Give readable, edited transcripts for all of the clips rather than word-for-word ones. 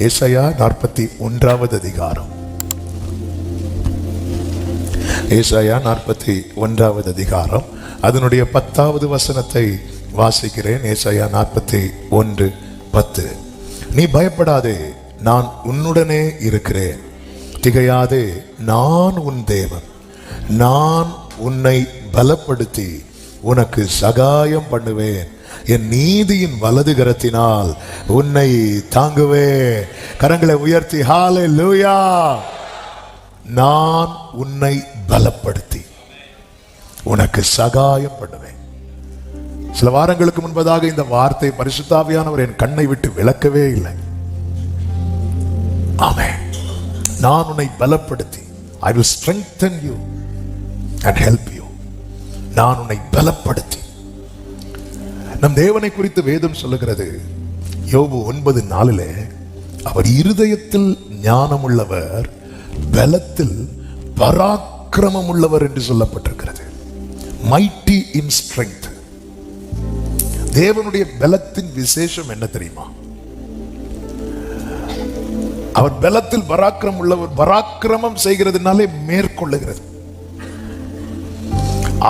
ஏசாயா 41 அதிகாரம். ஏசாயா 41 அதிகாரம் அதனுடைய 10வது வசனத்தை வாசிக்கிறேன். ஏசாயா 41:10. நீ பயப்படாதே, நான் உன்னுடனே இருக்கிறேன். திகையாதே, நான் உன் தேவன். நான் உன்னை பலப்படுத்தி உனக்கு சகாயம் பண்ணுவேன். என் நீதியின் வலது கரத்தினால் உன்னை தாங்குவேன். கரங்களை உயர்த்தி ஹல்லேலூயா. நான் உன்னை பலப்படுத்தி உனக்கு சகாயம் பண்ணுவேன். சில வாரங்களுக்கு முன்பதாக இந்த வார்த்தை பரிசுத்த ஆவியானவர் என் கண்ணை விட்டு விலக்கவே இல்லை. ஆமென். நான் உன்னை பலப்படுத்தி, I will strengthen you and help you. நான் உன்னை பலப்படுத்தி. நம் தேவனை குறித்து வேதம் சொல்லுகிறது, யோபு 9:4, அவர் இருதயத்தில் ஞானம் உள்ளவர், பலத்தில் பராக்கிரமம் உள்ளவர் என்று சொல்லப்பட்டிருக்கிறது. mighty in strength. தேவனுடைய பலத்தின் விசேஷம் என்ன தெரியுமா? அவர் பலத்தில் பராக்கிரமம் உள்ளவர். பராக்கிரமம் செய்கிறதுனாலே மேற்கொள்ளுகிறது.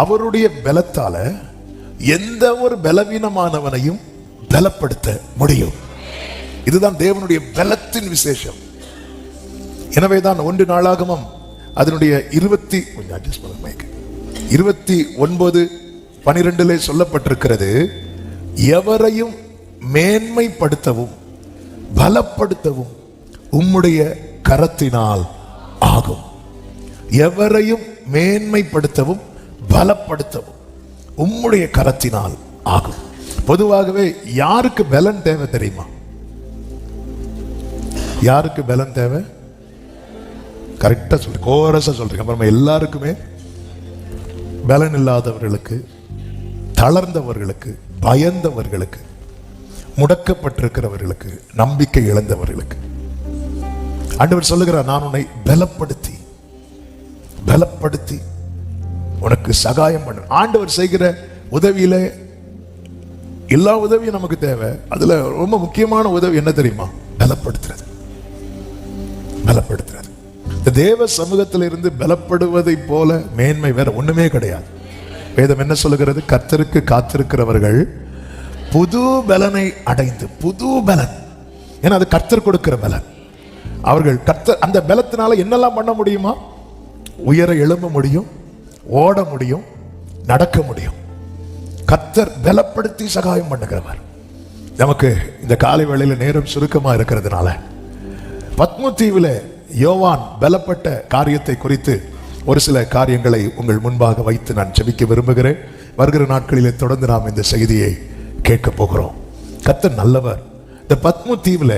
அவருடைய பலத்தால எந்த ஒரு பலவீனமானவனையும் பலப்படுத்த முடியும். இதுதான் தேவனுடைய பலத்தின் விசேஷம். எனவேதான் 1 நாளாகமம் அதனுடைய 29:12 சொல்லப்பட்டிருக்கிறது, எவரையும் மேன்மைப்படுத்தவும் பலப்படுத்தவும் உம்முடைய கரத்தினால் ஆகும். எவரையும் மேன்மைப்படுத்தவும் பலப்படுத்தவும் உம்முடைய கரத்தினால் ஆகும். பொதுவாகவே யாருக்கு பலன் தேவை தெரியுமா? யாருக்கு பலன் தேவை? கரெக்டா சொல்லு, கோரஸா சொல்றீங்க. அப்புறமா எல்லாருக்குமே பலன் இல்லாதவர்களுக்கு, தளர்ந்தவர்களுக்கு, பயந்தவர்களுக்கு, முடக்கப்பட்டிருக்கிறவர்களுக்கு, நம்பிக்கை இழந்தவர்களுக்கு ஆண்டவர் சொல்லுகிறார், நான் உன்னை பலப்படுத்தி பலப்படுத்தி உனக்கு சகாயம் பண்ண. ஆண்டவர் செய்கிற உதவியில எல்லா உதவியும் நமக்கு தேவை. அதுல ரொம்ப முக்கியமான உதவி என்ன தெரியுமா? பலப்படுத்துறது. பலப்படுத்துறது. இந்த தேவ சமூகத்தில் இருந்து பலப்படுவதை போல மேன்மை வேற ஒண்ணுமே கிடையாது. வேதம் என்ன சொல்லுகிறது? கர்த்தருக்கு காத்திருக்கிறவர்கள் புது பலனை அடைந்து, புது பலன். ஏன்னா அது கர்த்தர் கொடுக்கிற பலன். அவர்கள் கர்த்தர் அந்த பலத்தினால என்னெல்லாம் பண்ண முடியுமா? உயர எழும்ப முடியும், ஓட முடியும், நடக்க முடியும். கர்த்தர் பலப்படுத்தி சகாயம் பண்ணுகிறவர். நமக்கு இந்த காலை வேளையில நேரம் சுருக்கமா இருக்கிறதுனால பத்மு தீவுல யோவான் பலப்பட்ட காரியத்தை குறித்து ஒரு சில காரியங்களை உங்கள் முன்பாக வைத்து நான் ஜெபிக்க விரும்புகிறேன். வருகிற நாட்களிலே தொடர்ந்து நாம் இந்த செய்தியை கேட்க போகிறோம். கர்த்தர் நல்லவர். இந்த பத்மு தீவுல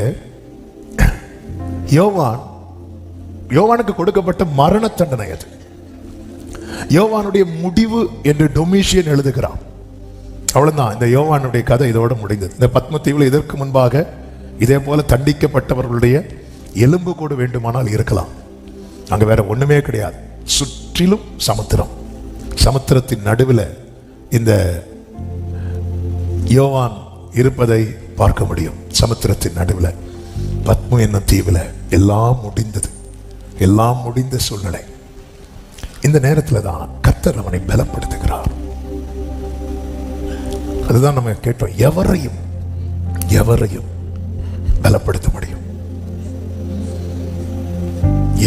யோவானுக்கு கொடுக்கப்பட்ட மரண தண்டனை அது. யோவானுடைய முடிவு என்று டொமிஷியன் எழுதுகிறான். அவ்வளவுதான், இந்த யோவானுடைய கதை இதோட முடிந்தது. இந்த பத்ம தீவுல இதற்கு முன்பாக இதே போல தண்டிக்கப்பட்டவர்களுடைய எலும்பு கூட வேண்டுமானால் இருக்கலாம். அங்க வேற ஒண்ணுமே கிடையாது. சுற்றிலும் சமுத்திரம். சமுத்திரத்தின் நடுவில் இந்த யோவான் இருப்பதை பார்க்க முடியும். சமுத்திரத்தின் நடுவில் பத்மு என்னும் தீவுல எல்லாம் முடிந்தது. எல்லாம் முடிந்த சூழ்நிலை. இந்த நேரத்தில் தான் கர்த்தர் அவனை பலப்படுத்துகிறார். அதுதான் நம்ம கேட்டோம், எவரையும் பலப்படுத்த முடியும்.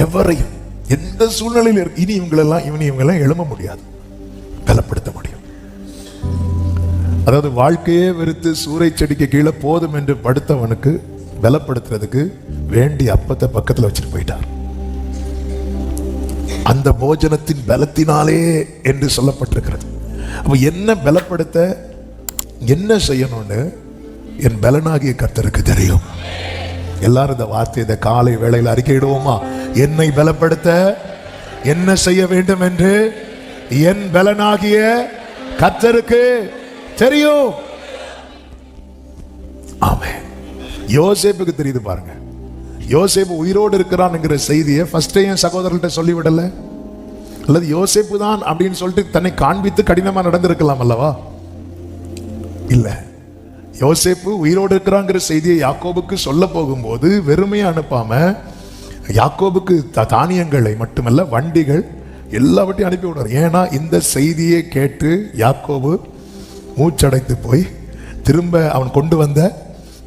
எவரையும் எந்த சூழ்நிலையில் இனி இவங்களெல்லாம் எழும்ப முடியாது, பலப்படுத்த முடியும். அதாவது வாழ்க்கையே வெறுத்து சூறை செடிக்கு கீழே போதும் என்று படுத்தவனுக்கு பலப்படுத்துறதுக்கு வேண்டிய அப்பத்தை பக்கத்தில் வச்சுட்டு போயிட்டார். அந்த போஜனத்தின் பலத்தினாலே என்று சொல்லப்பட்டிருக்கிறது. அப்ப என்ன பலப்படுத்த என்ன செய்யணும்னு என் பலனாகிய கர்த்தருக்கு தெரியும். எல்லாரும் இந்த வார்த்தை இந்த காலை வேளையில் அறிக்கையிடுவோமா? என்னை பலப்படுத்த என்ன செய்ய வேண்டும் என்று என் பலனாகிய கர்த்தருக்கு தெரியும். ஆமென். யோசேப்புக்கு தெரியுது பாருங்க. யோசேப்பு உயிரோடு இருக்கிறான் என்கிற செய்தியை ஃபர்ஸ்ட் என் சகோதரர்கிட்ட சொல்லிவிடல. அல்லது யோசேப்பு தான் அப்படின்னு சொல்லிட்டு தன்னை காண்பித்து கடினமா நடந்திருக்கலாம் அல்லவா? இல்ல, யோசேப்பு உயிரோடு இருக்கிறாங்கிற செய்தியை யாக்கோபுக்கு சொல்ல போகும்போது வெறுமையை அனுப்பாம யாக்கோபுக்கு தானியங்களை மட்டுமல்ல வண்டிகள் எல்லாவற்றையும் அனுப்பி விடுறார். ஏன்னா இந்த செய்தியை கேட்டு யாக்கோபு மூச்சடைத்து போய் திரும்ப அவன் கொண்டு வந்த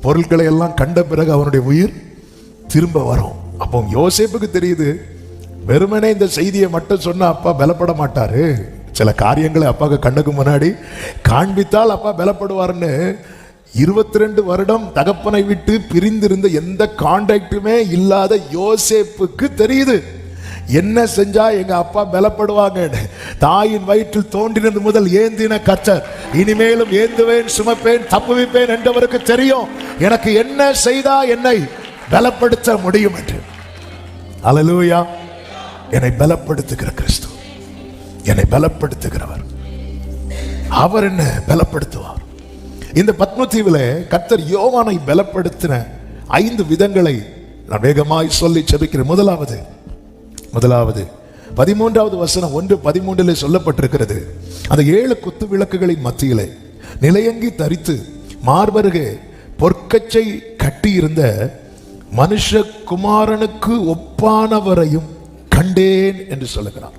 பொருட்களை எல்லாம் கண்ட பிறகு அவனுடைய உயிர் திரும்ப வரும். அப்போ யோசேப்புக்கு தெரியுது, வெறுமனே இந்த செய்தியை மட்டும் சொன்னா அப்பா பலப்பட மாட்டாரு, சில காரியங்களை அப்பாவுக்கு கண்ணுக்கு முன்னாடி காண்பித்தால் அப்பா பலப்படுவார்னு 22 வருடம் தகப்பனை விட்டு பிரிந்திருந்த எந்த கான்டாக்டுமே இல்லாத யோசேப்புக்கு தெரியுது என்ன செஞ்சா எங்க அப்பா பலப்படுவாங்க. தாயின் வயிற்றில் தோன்றினது முதல் ஏந்தின கர்த்தர், இனிமேலும் ஏந்துவேன், சுமப்பேன், தப்புவிப்பேன் என்றவருக்கு தெரியும் எனக்கு என்ன செய்தா என்னை பலப்படுத்த முடியும் என்று. அல்லேலூயா. என்னை பலப்படுத்துகிற கிறிஸ்து, என்னை பலப்படுத்துகிறவர், அவர் என்ன பலப்படுத்துவார். இந்த பத்மதீவில கர்த்தர் யோவானை பலப்படுத்தின 5 விதங்களை நான் வேகமாய் சொல்லி செபிக்கிறேன். முதலாவது 13வது வசனம் 1:13 சொல்லப்பட்டிருக்கிறது. அந்த 7 குத்து விளக்குகளின் மத்தியிலே நிலையங்கி தரித்து மார்பருகே பொற்கச்சை கட்டியிருந்த மனுஷகுமாரனுக்கு ஒப்பானவரையும் கண்டேன் என்று சொல்லுகிறார்.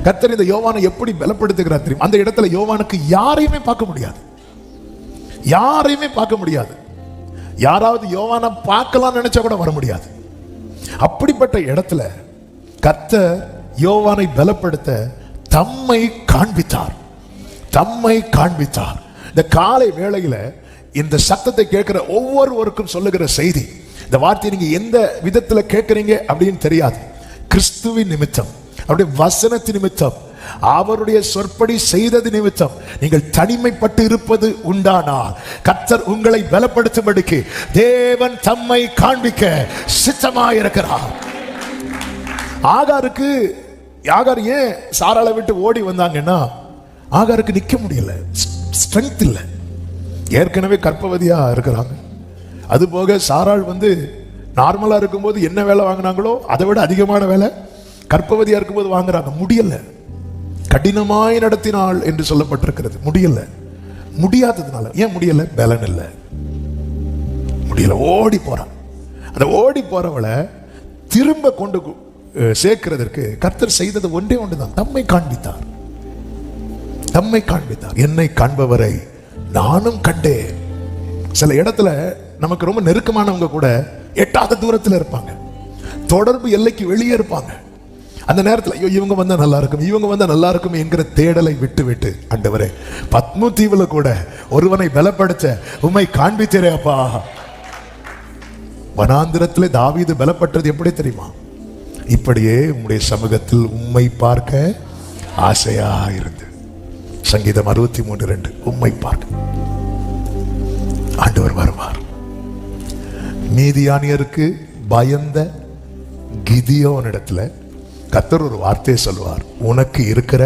கர்த்தர் இந்த யோவானை எப்படி பலப்படுத்துகிறார் தெரியும்? அந்த இடத்துல யோவானுக்கு யாரையுமே பார்க்க முடியாது, யாரையுமே பார்க்க முடியாது. யாராவது யோவானை பார்க்கலாம் நினைச்சா கூட வர முடியாது. அப்படிப்பட்ட இடத்துல கர்த்தர் யோவானை பலப்படுத்த தம்மை காண்பித்தார், தம்மை காண்பித்தார். இந்த காலை வேளையில இந்த சத்தத்தை கேட்கிற ஒவ்வொருவருக்கும் சொல்லுகிற செய்தி, இந்த வார்த்தையை நீங்க எந்த விதத்துல கேட்கறீங்க அப்படின்னு தெரியாது. கிறிஸ்துவின் நிமித்தம், அவருடைய வசனத்தின் நிமித்தம், அவருடைய சொற்படி செய்தது நிமித்தம் நீங்கள் தனிமைப்பட்டு இருப்பது உண்டானால் கர்த்தர் உங்களை பலப்படுத்தும்படிக்கு தேவன் தம்மை காண்பிக்க சித்தமாயிருக்கிறார். ஆகார் ஏன் சாராளை விட்டு ஓடி வந்தாங்கன்னா, ஆகாருக்கு நிக்க முடியல, ஸ்ட்ரென்த் இல்லை. ஏற்கனவே கர்ப்பவதியா இருக்கிறாங்க. அது போக சாராள் நார்மலா இருக்கும்போது என்ன வேலை வாங்கினாங்களோ அதை விட அதிகமான வேலை கர்ப்பவதியா இருக்கும்போது வாங்குறாங்க. முடியல, கடினமாய் நடத்தினாள் என்று சொல்லப்பட்டிருக்கிறது. முடியல, முடியாததுனால. ஏன் முடியல? பலன் இல்லை, முடியல, ஓடி போறான். அந்த ஓடி போறவளை திரும்ப கொண்டு சேர்க்கிறதற்கு கர்த்தர் செய்தது ஒன்றே ஒன்றுதான், தம்மை காண்பித்தார், தம்மை காண்பித்தார். என்னை காண்பவரை நானும் கண்டேன். சில இடத்துல நமக்கு ரொம்ப நெருக்கமானவங்க கூட எட்டாத தூரத்தில் இருப்பாங்க, தொடர்பு எல்லைக்கு வெளியே இருப்பாங்க. அந்த நேரத்தில் ஐயோ இவங்க வந்தா நல்லா இருக்கும், இவங்க வந்தா நல்லா இருக்கும் என்கிற தேடலை விட்டு விட்டு ஆண்டவரே பத்மதீவுல கூட ஒருவனை பலப்படுத்த உம்மை காண்பித்தீரே அப்பா. வனாந்திரத்தில் தாவீது பலப்பட்டது எப்படி தெரியுமா? இப்படியே உம்முடைய சமூகத்தில் உம்மை பார்க்க ஆசையா இருந்து. சங்கீதம் 63:2 உம்மை பார்க்க ஆண்டவர் வருவார். மீதியானியருக்கு பயந்த கிதியோனிடத்துல கர்த்தர் ஒரு வார்த்தையை சொல்வார், உனக்கு இருக்கிற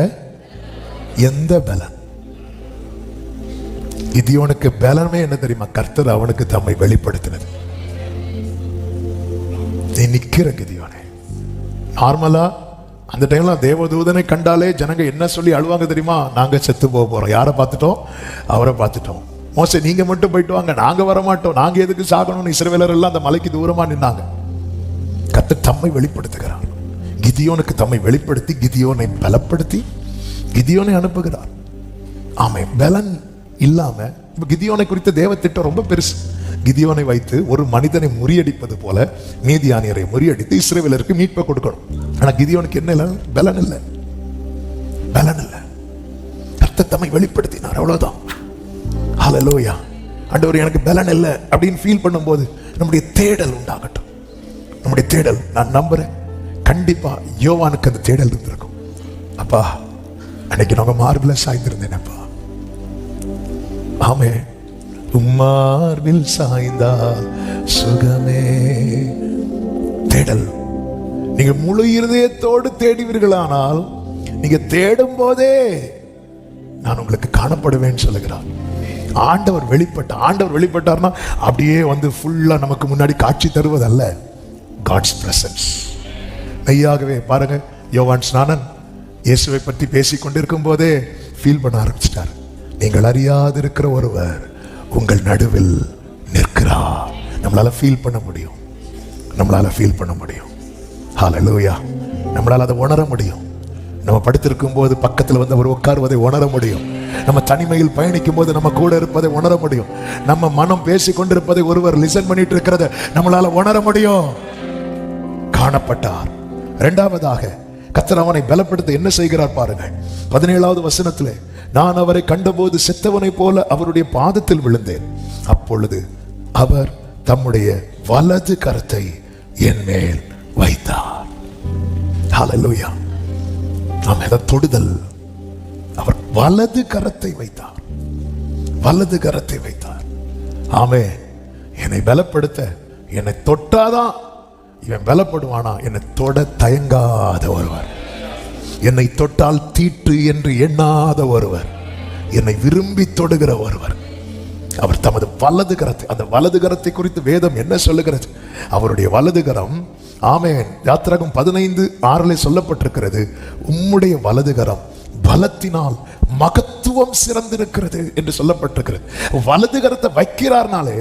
எந்த பலன். கிதியோனுக்கு பலனமே என்ன தெரியுமா? கர்த்தர் அவனுக்கு தம்மை வெளிப்படுத்தினது. நீ நிக்கிற கிதியோனே. நார்மலா அந்த டைம்ல தேவதூதனை கண்டாலே ஜனங்க என்ன சொல்லி அழுவாங்க தெரியுமா? நாங்க செத்து போக போறோம். யாரை பார்த்துட்டோம்? அவரை பார்த்துட்டோம். மோசே நீங்க மட்டும் போயிட்டு வாங்க, நாங்க வர மாட்டோம், நாங்க எதுக்கு சாகணும்னு இஸ்ரவேலர் எல்லாம் அந்த மலைக்கு தூரமா நின்னாங்க. கர்த்தர் தம்மை வெளிப்படுத்துகிறார். கிதியோனுக்கு தம்மை வெளிப்படுத்தி கிதியோனை பலப்படுத்தி கிதியோனை அனுப்புகிறார். ஆமை பலன் இல்லாம இப்ப கிதியோனை குறித்த தேவ திட்டம் ரொம்ப பெருசு. கிதியோனை வைத்து ஒரு மனிதனை முறியடிப்பது போல மீதியானியரை முறியடித்து இஸ்ரவேலருக்கு மீட்பை கொடுக்கணும். ஆனா கிதியோனுக்கு என்ன இல்லை? பலன் இல்லை, பலன் இல்லை. கர்த்தர் தம்மை வெளிப்படுத்தினார், அவ்வளவுதான். ஹல்லேலூயா. ஆண்டவர் எனக்கு பலன் இல்லை அப்படின்னு ஃபீல் பண்ணும்போது நம்முடைய தேடல் உண்டாகட்டும், நம்முடைய தேடல். நான் நம்புறேன் கண்டிப்பா யோவானுக்கு அந்த தேடல் இருந்திருக்கும். அப்பா அன்னைக்கு நாங்க மார்பில் சாய்ந்திருந்தேனப்பா. ஆமே, உம்மார்பில் சாய்ந்தால் சுகமே. தேடல். நீங்க முழு இருதயத்தோடு தேடுவீர்களானால் நீங்க தேடும் போதே நான் உங்களுக்கு காணப்படுவேன் சொல்லுகிறார். ஆண்டவர் வெளிப்பட்டார்னா அப்படியே ஃபுல்லா நமக்கு முன்னாடி காட்சி தருவதல்ல, காட்ஸ் பிரசன்ஸ். மெய்யாகவே பாருங்க, யோவான் ஸ்நானன் இயேசுவை பற்றி பேசிக் கொண்டிருக்கும் போதே ஃபீல் பண்ண ஆரம்பிச்சிட்டார். நீங்கள் அறியாதிருக்கிற ஒருவர் உங்கள் நடுவில் நிற்கிறார். நம்மளால ஃபீல் பண்ண முடியும், நம்மளால ஃபீல் பண்ண முடியும். ஹல்லேலூயா. நம்மளால அதை உணர முடியும். நம்ம படுத்திருக்கும் போது பக்கத்தில் வந்து அவர் உட்காருவதை உணர முடியும். நம்ம தனிமையில் பயணிக்கும் போது நம்ம கூட இருப்பதை உணர முடியும். நம்ம மனம் பேசி கொண்டிருப்பதை ஒருவர் லிசன் பண்ணிட்டு இருக்கிறத நம்மளால உணர முடியும். காணப்பட்டார். இரண்டாவதாக கர்த்தர் அவனை பலப்படுத்த என்ன செய்கிறார் பாருங்க. 17வது வசனத்திலே, நான் அவரை கண்டபோது செத்தவனை போல அவருடைய பாதத்தில் விழுந்தேன். அப்பொழுது அவர் தம்முடைய வலது கரத்தை என் மேல் வைத்தார். ஹல்லேலூயா. நாம் எதை தொடுதல், அவர் வலது கரத்தை வைத்தார், வலது கரத்தை வைத்தார். ஆமே. என்னை பலப்படுத்த, என்னை தொட்டாதான் இவன் பலப்படுவானா? என்னை தொட தயங்காத ஒருவர், என்னை தொட்டால் தீட்டு என்று எண்ணாத ஒருவர், என்னை விரும்பி தொடுகிற ஒருவர். அவர் தமது வலது கரத்தை, அந்த வலது கரத்தை குறித்து வேதம் என்ன சொல்லுகிறது? அவருடைய வலது கரம், ஆமென், யாத்திராகமம் 15:6 சொல்லப்பட்டிருக்கிறது, உம்முடைய வலது கரம் பலத்தினால் மகத்துவம் சிறந்திருக்கிறது என்று சொல்லப்பட்டிருக்கிறது. வலது கரத்தை வைக்கிறார்னாலே,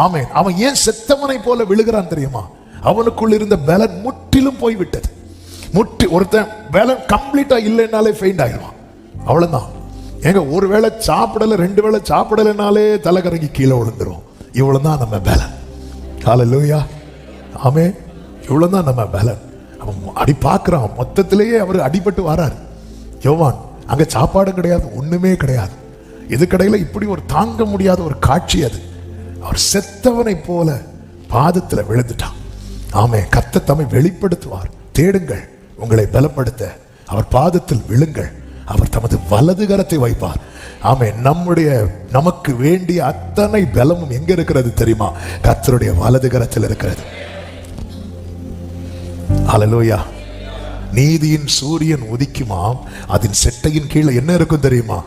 ஆமென், அவன் ஏன் செத்தவனை போல விழுகிறான் தெரியுமா? அவனுக்குள் இருந்த பலன் முற்றிலும் போய்விட்டது. ஒருத்தன் பலன் கம்ப்ளீட்டா இல்லைன்னாலே ஃபெயிண்ட் ஆயிடுவான். அவ்வளவுதான். ஏங்க, ஒரு வேளை சாப்பிடல, 2 வேளை சாப்பிடலைனாலே தலை கறங்கி கீழே விழுந்துரும். இவ்வளவுதான் நம்ம பலன். ஹல்லேலூயா. ஆமென். இவ்வளவுதான் நம்ம பலன். அவன் அடி பார்க்கிறான், மொத்தத்திலேயே அவர் அடிபட்டு வராரு. யோவான், அங்க சாப்பாடும் கிடையாது, ஒண்ணுமே கிடையாது. இதுக்கடையில இப்படி ஒரு தாங்க முடியாத ஒரு காட்சி அது. அவர் செத்தவனை போல பாதத்தில் விழுந்துட்டான். ஆமே. கர்த்தர் தம்மை வெளிப்படுத்துவார். தேடுங்கள், உங்களை பலப்படுத்த அவர் பாதத்தில் விழுங்கள். அவர் தமது வலது கரத்தை வைப்பார். ஆமே. நமக்கு வேண்டிய அத்தனை பலமும் எங்க இருக்கிறது தெரியுமா? கர்த்தருடைய வலது கரத்தில் இருக்கிறது. ஹல்லேலூயா. நீதியின் சூரியன் உதிக்குமாம், அதன் செட்டையின் கீழே என்ன இருக்கும் தெரியுமா?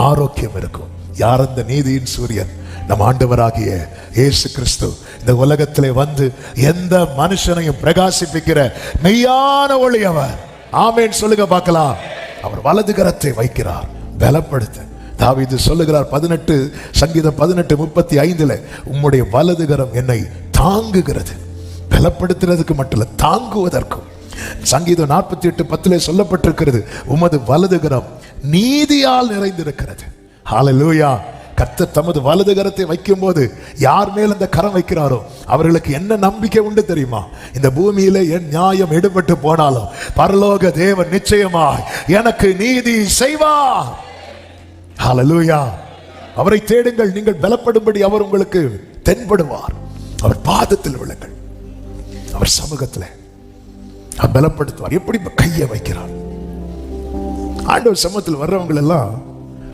ஆரோக்கியம் இருக்கும். யார் அந்த நீதியின் சூரியன்? நம் ஆண்டவராகிய இயேசு கிறிஸ்து இந்த உலகத்திலே வந்து எந்த மனுஷனையும் பிரகாசிப்பிக்கிற மெய்யான ஒளி அவர். ஆமென் சொல்லுங்க பார்க்கலாம். அவர் வலது கரத்தை வைக்கிறார் பலப்படுத்த. தாவீது சொல்லுகிறார், சங்கீதம் 18:35, உம்முடைய வலது கரம் என்னை தாங்குகிறது. பலப்படுத்துறதுக்கு மட்டும் இல்ல, தாங்குவதற்கும். சங்கீதம் 48:10 சொல்லப்பட்டிருக்கிறது, உமது வலது கரம் நீதியால் நிறைந்திருக்கிறது. ஹல்லேலூயா. கர்த்தர் தமது வலது கரத்தை வைக்கும் போது யார் மேல் அந்த கரம் வைக்கிறாரோ அவர்களுக்கு என்ன நம்பிக்கை உண்டு தெரியுமா? இந்த பூமியில என் நியாயம் எடுபட்டு போனாலும் பரலோக தேவன் நிச்சயமாய் எனக்கு நீதி செய்வார். ஹல்லேலூயா. அவரை தேடுங்கள், நீங்கள் பலப்படும்படி அவர் உங்களுக்கு தென்படுவார். அவர் பாதத்தில் விழுங்கள், அவர் சமூகத்தில் அவர் பலப்படுத்துவார். எப்படி கையை வைக்கிறார்? ஆண்டவர் சமூகத்தில் வர்றவங்க எல்லாம்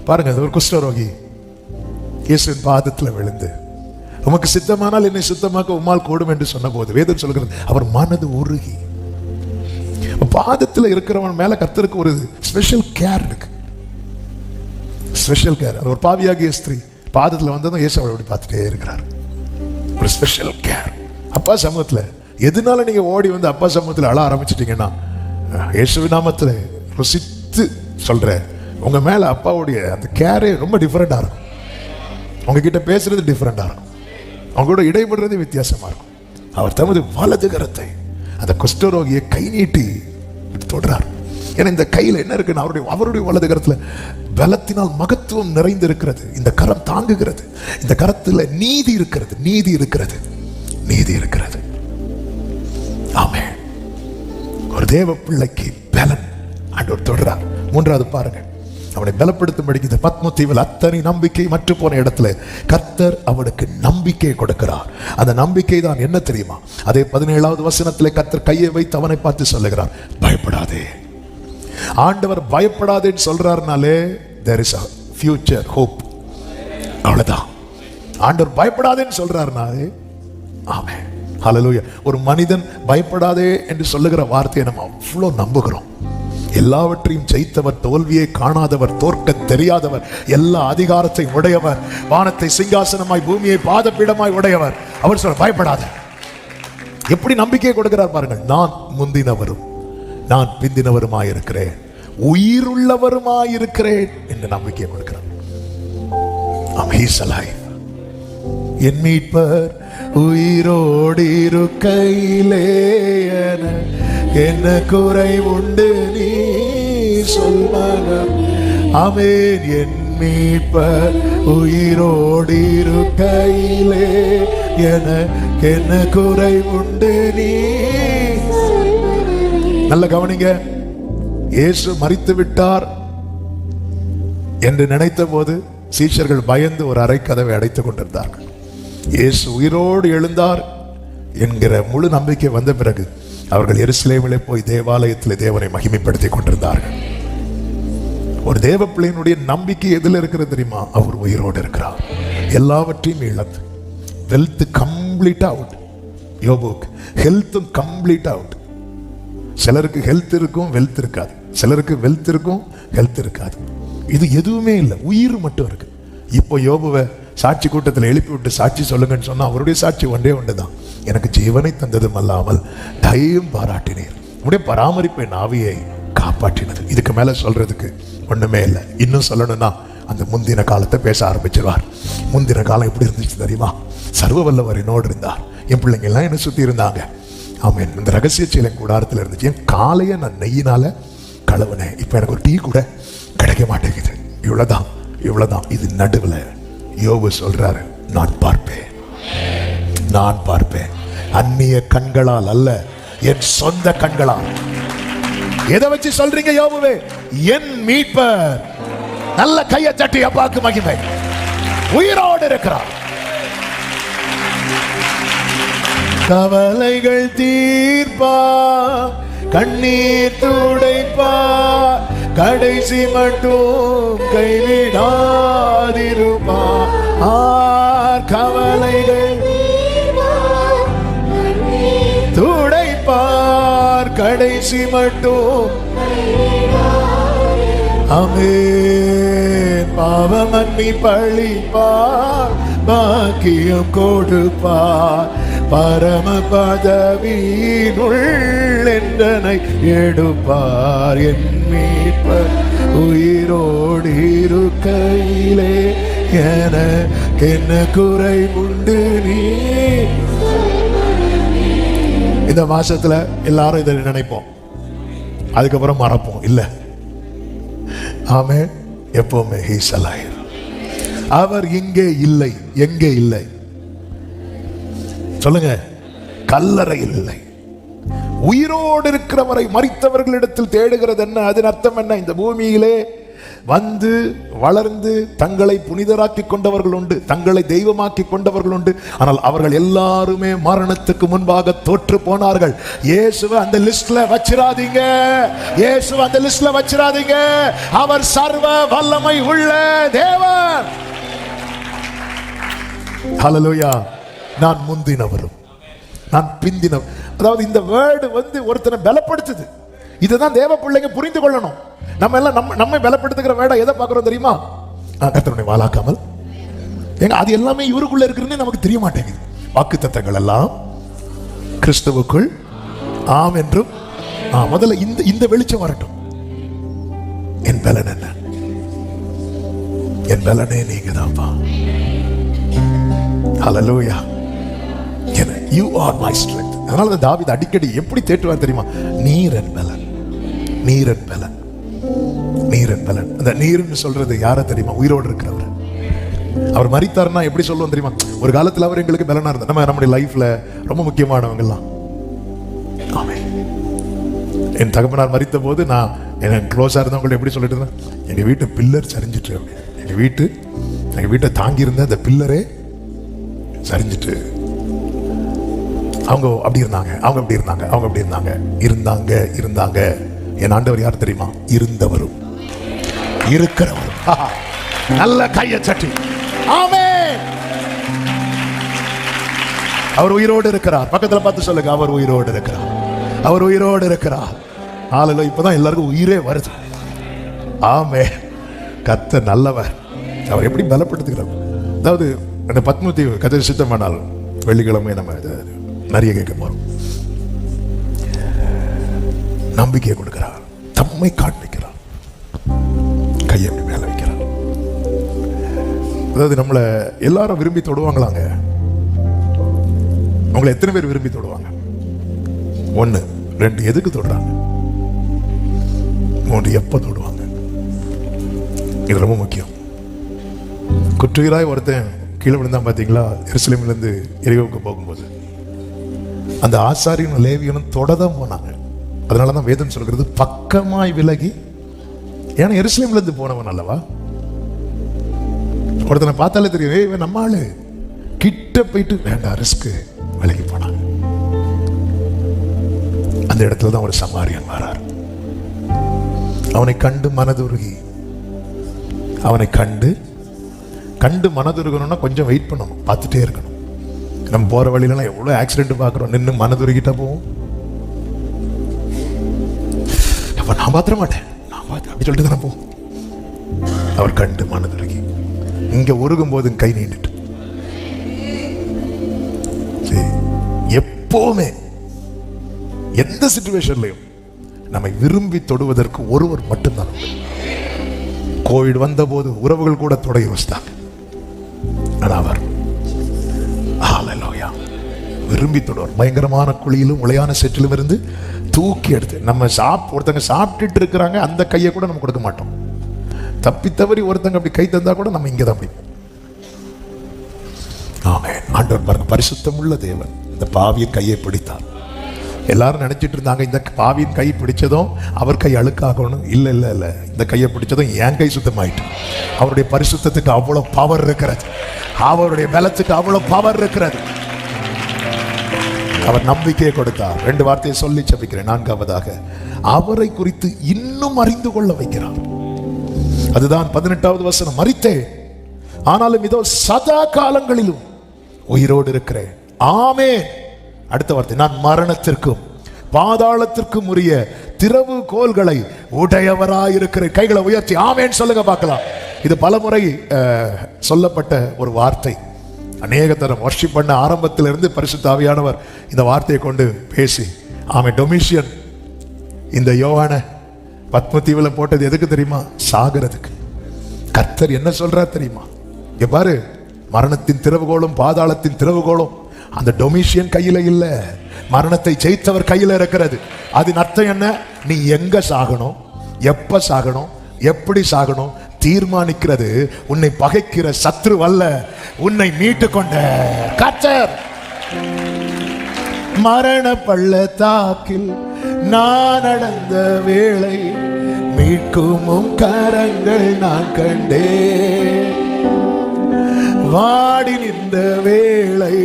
பாருங்க. ஒரு குஷ்டரோகி இயேசுவின் பாதத்தில் விழுந்து, உமக்கு சித்தமானால் என்னை சுத்தமாக்க உம்மால் கூடும் என்று சொன்ன போது வேதம் சொல்கிறது, அவர் மனது உருகி. பாதத்தில் இருக்கிறவன் மேல கர்த்தருக்கு ஒரு ஸ்பெஷல் கேர் இருக்கு. Special care. ஒரு பாவியாகிய ஸ்திரீ பாதத்தில் வந்ததும் இயேசு அவளை பார்த்துட்டே இருக்கிறார். ஒரு ஸ்பெஷல் கேர். அப்பா சமூகத்தில் எதனால நீங்க ஓடி வந்து அப்பா சமூகத்தில் அழ ஆரம்பிச்சிட்டீங்கன்னா, இயேசு நாமத்தில் ருசித்து சொல்றேன், உங்க மேல அப்பாவுடைய அந்த கேரே ரொம்ப டிஃபரெண்டா இருக்கும். உங்ககிட்ட பேசுறது டிஃபரெண்டா இருக்கும், அவங்களோட இடைபடுறது வித்தியாசமா இருக்கும். அவர் தமது வலது கரத்தை அந்த குஷ்டரோகியை கை நீட்டி தொடுறார். ஏன்னா இந்த கையில் என்ன இருக்குன்னு, அவருடைய வலது கரத்துல பலத்தினால் மகத்துவம் நிறைந்து இருக்கிறது. இந்த கரம் தாங்குகிறது. இந்த கரத்துல நீதி இருக்கிறது, நீதி இருக்கிறது, நீதி இருக்கிறது. ஆமென். ஒரு தேவ பிள்ளைக்கு பலன் ஆண்டவர் தொடுறார். மூன்றாவது பாருங்க, அவனை பலப்படுத்தும்படிக்கு இந்த பத்ம தீவில் அத்தனை நம்பிக்கை மற்ற போன இடத்துல கர்த்தர் அவனுக்கு நம்பிக்கை கொடுக்கிறார். அந்த நம்பிக்கை தான் என்ன தெரியுமா? அதே 17வது வசனத்திலே கர்த்தர் கையை வைத்து அவனை பார்த்து சொல்லுகிறார், பயப்படாதே. ஆண்டவர் பயப்படாதேன்னு சொல்றாருனாலே there is a future hope. அவ்வளவுதான். ஆண்டவர் பயப்படாதேன்னு சொல்றாருனாலே ஆமென். ஹல்லேலூயா. ஒரு மனிதன் பயப்படாதே என்று சொல்லுகிற வார்த்தையை நம்ம அவ்வளோ நம்புகிறோம். எல்லாவற்றையும் ஜெயித்தவர், தோல்வியை காணாதவர், தோற்க தெரியாதவர், எல்லா அதிகாரத்தையும் உடையவர், வானத்தை சிங்காசனமாய் பூமியை பாதபீடமாய் உடையவர். அவர் சொல்ற பயப்படாத. எப்படி நம்பிக்கை கொடுக்கிறார் பாருங்கள். நான் முந்தினவரும் நான் பிந்தினவருமாயிருக்கிறேன், உயிருள்ளவருமாயிருக்கிறேன் என்று நம்பிக்கை கொடுக்கிறார். He is alive. என் மீட்பர் உயிரோடு இருக்கையிலே என்ன குறை உண்டு நீ சொல் மனம். ஆமென். என் மீட்பர் உயிரோடு இருக்கையிலே என்ன குறை உண்டு நீ. நல்ல கவனிங்க. இயேசு மரித்து விட்டார் என்று நினைத்த போது சீஷர்கள் பயந்து ஒரு அறை கதவை அடைத்துக் கொண்டிருந்தார்கள். இயேசு உயிரோடு எழுந்தார் என்கிற முழு நம்பிக்கை வந்த பிறகு அவர்கள் எருசலேமிலே போய் தேவாலயத்தில் தேவனை மகிமைப்படுத்திக் கொண்டிருந்தார்கள். ஒரு தேவ பிள்ளையினுடைய நம்பிக்கை எதில் இருக்கிறது தெரியுமா? அவர் உயிரோடு இருக்கிறார். எல்லாவற்றையும் இழந்து வெல்த் கம்ப்ளீட் அவுட். யோபுக்கு ஹெல்த்தும் கம்ப்ளீட் அவுட். சிலருக்கு ஹெல்த் இருக்கும், வெல்த் இருக்காது. சிலருக்கு வெல்த் இருக்கும், ஹெல்த் இருக்காது. இது எதுவுமே இல்லை, உயிர் மட்டும் இருக்கு. இப்போ யோபுவை சாட்சி கூட்டத்தில் எழுப்பி விட்டு சாட்சி சொல்லுங்கன்னு சொன்னா அவருடைய சாட்சி ஒன்றே ஒன்றுதான், எனக்கு ஜீவனை தந்ததும் அல்லாமல் தயவும் பாராட்டினீர், உடைய பராமரிப்பை ஆவியை காப்பாற்றினது. இதுக்கு மேல சொல்றதுக்கு ஒண்ணுமே இல்லை. இன்னும் சொல்லணும்னா அந்த முந்தின காலத்தை பேச ஆரம்பிச்சிருவார். முந்தின காலம் எப்படி இருந்துச்சு தெரியுமா? சர்வ வல்லவர் என்னோடு இருந்தார், என் பிள்ளைங்க எல்லாம் என்ன சுத்தி இருந்தாங்க. ஆமென். இந்த ரகசிய சீலை கூடாரத்தில் இருந்துச்சு. என் காலையை நான் நெய்யினால கழுவுனேன். இப்போ எனக்கு ஒரு டீ கூட கிடைக்க மாட்டேங்குது. இவ்வளவுதான், இவ்வளவுதான். இது நடுவில் யோபு சொல்றாரு, நான் பார்ப்பேன், நான் பார்ப்பேன், அந்நிய கண்களால் அல்ல, என் சொந்த கண்களால். எதை வச்சு சொல்றீங்க யோபுவே? என் மீட்பர். நல்ல கையை தட்டி அப்பாக்கு மகிமை. உயிரோடு இருக்கிறார். கவலைகள் தீர்ப்பா, கண்ணீர் துடைப்பா, கடைசி மட்டும் கைவிடாதிருப்பா. கவலைகள் துடைப்பார், கடைசி மட்டும். ஆமென். பாவமன்னி பழிப்பார், பாக்கியம் கொடுப்பார், பரம பதவியினுள் என்றனை எடுப்பார். என் மீட்பர் உயிரோடு இருக்கையிலே என்ன குறை உண்டு நீ. இந்த மாசத்துல எல்லாரும் இதை நினைப்போம், அதுக்கப்புறம் மறப்போம். இல்ல, ஆமென். எப்பவுமே ஹீஸ் அலைவ். அவர் இங்கே இல்லை. எங்கே இல்லை சொல்லுங்க? கல்லறையில் இல்லை. உயிரோடு இருக்கிறவரை மரித்தவர்களிடத்தில் தேடுகிறது என்ன? அதன் அர்த்தம் என்ன? இந்த பூமியிலே வந்து வளர்ந்து தங்களை புனிதராக்கி கொண்டவர்கள் உண்டு, தங்களை தெய்வமாக்கி கொண்டவர்கள் உண்டு. ஆனால் அவர்கள் எல்லாருமே மரணத்துக்கு முன்பாக தோற்று போனார்கள். இயேசுவை அந்த லிஸ்ட்ல வச்சிராதீங்க, இயேசுவை அந்த லிஸ்ட்ல வச்சிராதீங்க. அவர் சர்வ வல்லமை உள்ள தேவன். ஹல்லேலூயா. நான் முந்தினவரும் நான் பிந்தினவர். அதாவது இந்த வேர்டு வந்து ஒருத்தனை பலப்படுத்துது. இதுதான் தேவ பிள்ளைங்க புரிந்து கொள்ளணும். நம்ம எல்லாம் நம்மை பலப்படுத்துகிற வேர்டை எதை பார்க்கிறோம் தெரியுமா? கர்த்தருடைய வாளாக்காமல் ஏங்க, அது எல்லாமே இவருக்குள்ள இருக்குன்னு நமக்கு தெரிய மாட்டேங்குது. வாக்குத்தத்தங்கள் எல்லாம் கிறிஸ்துவுக்குள் ஆம் என்றும். முதல்ல இந்த வெளிச்சம் வரட்டும். என் பலன் என்ன? என் பலனே நீங்க தான்ப்பா. ஹல்லேலூயா. You are my strength. அதனால தாவீது அடிக்கடி எப்படி தேற்றுவார் தெரியுமா? நீர் என் பலன், நீர் என் பலன், நீர் என் பலன். அந்த நீர்னு சொல்றது யாரை தெரியுமா? உயிரோடு இருக்கிறவர். அவர் மரித்தார்னா எப்படி சொல்லுவோம் தெரியுமா? ஒரு காலத்தில் அவர் எங்களுக்கு பலனா இருந்தார். நம்முடைய லைஃப்ல ரொம்ப முக்கியமானவங்க எல்லாம். ஆமென். என் தகப்பனார் மரித்த போது நான் எனக்கு க்ளோஸா இருந்தவங்க எப்படி சொல்லிட்டு இருந்தேன்? எங்க வீட்டு பில்லர் சரிஞ்சிட்டு, எங்க வீட்டை தாங்கி இருந்த அந்த பில்லரே சரிஞ்சிட்டு. அவங்க அப்படி இருந்தாங்க, அவங்க அப்படி இருந்தாங்க, அவங்க அப்படி இருந்தாங்க. என் ஆண்டவர் யார் தெரியுமா? இருந்தவரும் இருக்கிறவரும். நல்ல கையை தட்டி ஆமென். அவர் உயிரோடு இருக்கிறார். பக்கத்துல பார்த்து சொல்லுங்க, அவர் உயிரோடு இருக்கிறார், அவர் உயிரோடு இருக்கிறார். ஹல்லேலூயா. இப்பதான் எல்லாருக்கும் உயிரே வருது. ஆமென். கர்த்தர் நல்லவர். அவர் எப்படி பலப்படுத்துகிறார்? அதாவது அந்த பத்மூர்த்தி கதை சித்தமானால் வெள்ளிக்கிழமை நம்ம நிறைய கேட்க போறோம். நம்பிக்கையை கொடுக்கிறார், தம்மை காண்பிக்கிறார், கையை மேல வைக்கிறார். அதாவது நம்மளை எல்லாரும் விரும்பி தொடுவாங்களாங்க. உங்களை எத்தனை பேர் விரும்பி தொடுவாங்க? 1 2 எதுக்கு தொடுறாங்க? 3 எப்ப தொடுவாங்க? இது ரொம்ப முக்கியம். குற்றுயிராய் ஒருத்தன் கீழே விழுந்தான் பார்த்தீங்களா? எருசலேமில் இருந்து எரிகோவுக்கு போகும்போது அந்த ஆசாரியனும் லேவியனும் தொடதான் போனாங்க. அதனாலதான் வேதம் சொல்கிறது பக்கமாய் விலகி. ஏன்னா எருசலேமில் இருந்து போனவன் அல்லவா. ஒருத்தனை பார்த்தாலே தெரியும், இவன் நம்ம ஆளு. கிட்ட போயிட்டு வேண்டாம் ரிஸ்க், விலகி போனாங்க. அந்த இடத்துல தான் ஒரு சமாரியன் வரார். அவனை கண்டு மனதுருகி, அவனை கண்டு மனதுருகணும்னா கொஞ்சம் வெயிட் பண்ணணும், பார்த்துட்டே இருக்கணும். நம்ம போற வழியிலாம் எவ்வளவு ஆக்சிடென்ட் பார்க்கிறோம், நின்று மனதுருகிட்டா போவோம். அப்ப நான் பாத்திர மாட்டேன், நான் பார்த்து அப்படி சொல்லிட்டு தானே போவோம். அவர் கண்டு மனதுருகி இங்க உருகும் போது கை நீண்டுட்டு. எப்பவுமே எந்த சிச்சுவேஷன்லையும் நம்மை விரும்பி தொடுவதற்கு ஒருவர் மட்டும்தான். கோவிட் வந்த போது உறவுகள் கூட தொடங்கி வச்சிட்டாங்க. அவர் விரும்பி தொடுவார். பயங்கரமான குழியிலும் உளையான செற்றிலும் இருந்து தூக்கி எடுத்து நம்ம ஒருத்தங்க சாப்பிட்டுட்டு இருக்கிறாங்க, அந்த கையை கூட நம்ம கொடுக்க மாட்டோம். தப்பி தவறி ஒருத்தங்க அப்படி கை தந்தா கூட நம்ம இங்கதான் அப்படி. ஆமென். ஆண்டவர் பாருங்க, பரிசுத்தம் உள்ள தேவன் இந்த பாவியின் கையை பிடித்தார். எல்லாரும் நினைச்சிட்டு இருந்தாங்க இந்த பாவியின் கை பிடிச்சதும் அவர் கை அழுக்காகணும். இல்ல இல்ல இல்ல, இந்த கையை பிடிச்சதும் என் கை சுத்தமாயிட்டு. அவருடைய பரிசுத்தத்துக்கு அவ்வளவு பவர் இருக்கிறது, அவருடைய பலத்துக்கு அவ்வளவு பவர் இருக்கிறது. அவர் நம்பிக்கையை கொடுத்தார். 2 வார்த்தையை சொல்லி ஜெபிக்கிறேன். 4வதாக அவரை குறித்து இன்னும் அறிந்து கொள்ள வைக்கிறார். அதுதான் 18வது வசனம். மரித்தேன், ஆனாலும் இதோ சதா காலங்களிலும் உயிரோடு இருக்கிறேன். ஆமென். அடுத்த வார்த்தை, நான் மரணத்திற்கும் பாதாளத்திற்கும் உரிய திறவு கோல்களை உடையவராயிருக்கிறேன். கைகளை உயர்த்தி ஆமென் சொல்லுங்க பார்க்கலாம். இது பலமுறை சொல்லப்பட்ட ஒரு வார்த்தை. அநேக தரம் வர்ஷிப் பண்ண ஆரம்பத்திலிருந்து பரிசுத்த ஆவியானவர் இந்த வார்த்தையை கொண்டு பேசி ஆமென். டொமிஷியன் இந்த யோவான பத்மதீவில் போட்டது எதுக்கு தெரியுமா? சாகிறதுக்கு. கர்த்தர் என்ன சொல்றார் தெரியுமா? இங்க பாரு, மரணத்தின் திறவுகோலும் பாதாளத்தின் திறவுகோலும் அந்த டொமிஷியன் கையில இல்ல, மரணத்தை ஜெயித்தவர் கையில இருக்கிறது. அதன் அர்த்தம் என்ன? நீ எங்க சாகணும், எப்ப சாகணும், எப்படி சாகணும் தீர்மானிக்கிறது உன்னை பகைக்கிற சத்ரு அல்ல, உன்னை மீட்டு கொண்ட கர்த்தர். மரண பள்ளத்தாக்கில் நான் நடந்த வேளை மீட்கும் கரங்கள் நான் கண்டேன். வாடி நின்ற வேளை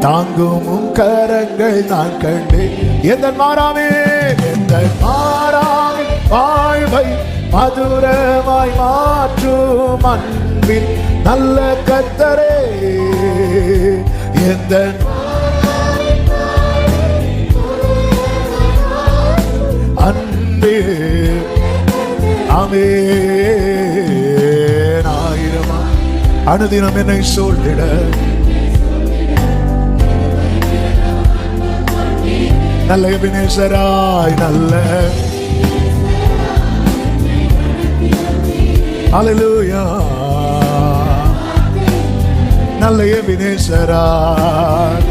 தாங்கும் கரங்கள் நான் கண்டேன். எந்த மாறாமே வாழ்வை மதுரமாய் மாற்றும் அன்பின் நல்ல கர்த்தரே. எந்த அன்பே ஆமென். ஆயிரமா அனுதினம் என்னை சொல்லிட நல்ல எபினேசராய், நல்ல ஹல்லேலூயா, நல்ல எபினேசராய்.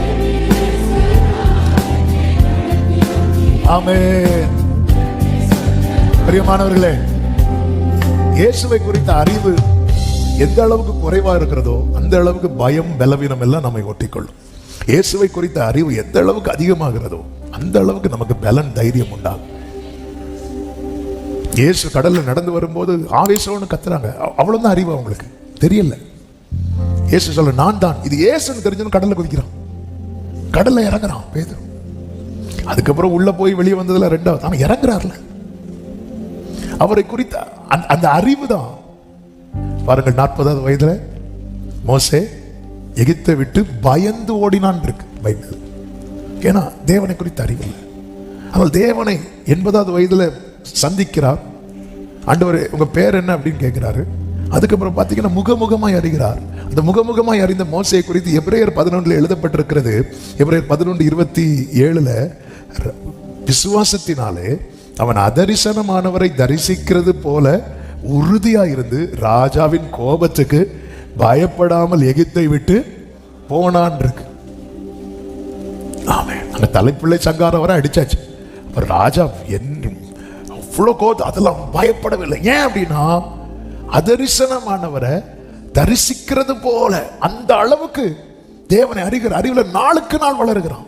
ஆமென். பிரியமானவர்களே, இயேசுவை குறித்த அறிவு எந்த அளவுக்கு குறைவா இருக்கிறதோ அந்த அளவுக்கு பயம், பலவீனம் எல்லாம் நம்மை ஒட்டிக்கொள்ளும். இயேசுவை குறித்த அறிவு எந்த அளவுக்கு அதிகமாகிறதோ அந்த அளவுக்கு நமக்கு பலன், தைரியம் உண்டாகும். இயேசு கடல்ல நடந்து வரும்போது ஆவேசம்னு கத்துறாங்க. அவ்வளவுதான் அறிவு அவங்களுக்கு தெரியல. இயேசு சொல்ல நான் தான், இது இயேசுன்னு தெரிஞ்சு கடல்ல குதிக்கிறான், கடல்ல இறங்குறான் பேதுரு. அதுக்கப்புறம் உள்ள போய் வெளியே வந்ததுல 2வது ஆனா இறங்குறாருல. அவரை குறித்த அந்த அறிவு தான் பாருங்கள். 40வது வயதுல மோசே எகிப்தை விட்டு பயந்து ஓடினான் இருக்கு பைபிள். ஏன்னா தேவனை குறித்த அறிவு இல்லை. ஆனால் தேவனை 80வது வயதுல சந்திக்கிறார். ஆண்டவரே உங்க பேர் என்ன அப்படின்னு கேட்கிறாரு. அதுக்கப்புறம் பார்த்தீங்கன்னா முகமுகமாய் அறிகிறார். அந்த முகமுகமாய் அறிந்த மோசையை குறித்து எபிரேயர் 11 எழுதப்பட்டிருக்கிறது. எபிரேயர் 11:27 விசுவாசத்தினாலே அவன் அதரிசனமானவரை தரிசிக்கிறது போல உறுதியாயிருந்து ராஜாவின் கோபத்துக்கு பயப்படாமல் எகிப்தை விட்டு போனான் இருக்கு. ஆமே, அங்க தலைப்பிள்ளை சங்காரம் வர அடிச்சாச்சு. ராஜா அவ்வளோ கோபம், அதெல்லாம் பயப்படவில்லை. ஏன் அப்படின்னா அதரிசனமானவரை தரிசிக்கிறது போல அந்த அளவுக்கு தேவனை அறிகிற அறிவுல நாளுக்கு நாள் வளருகிறான்.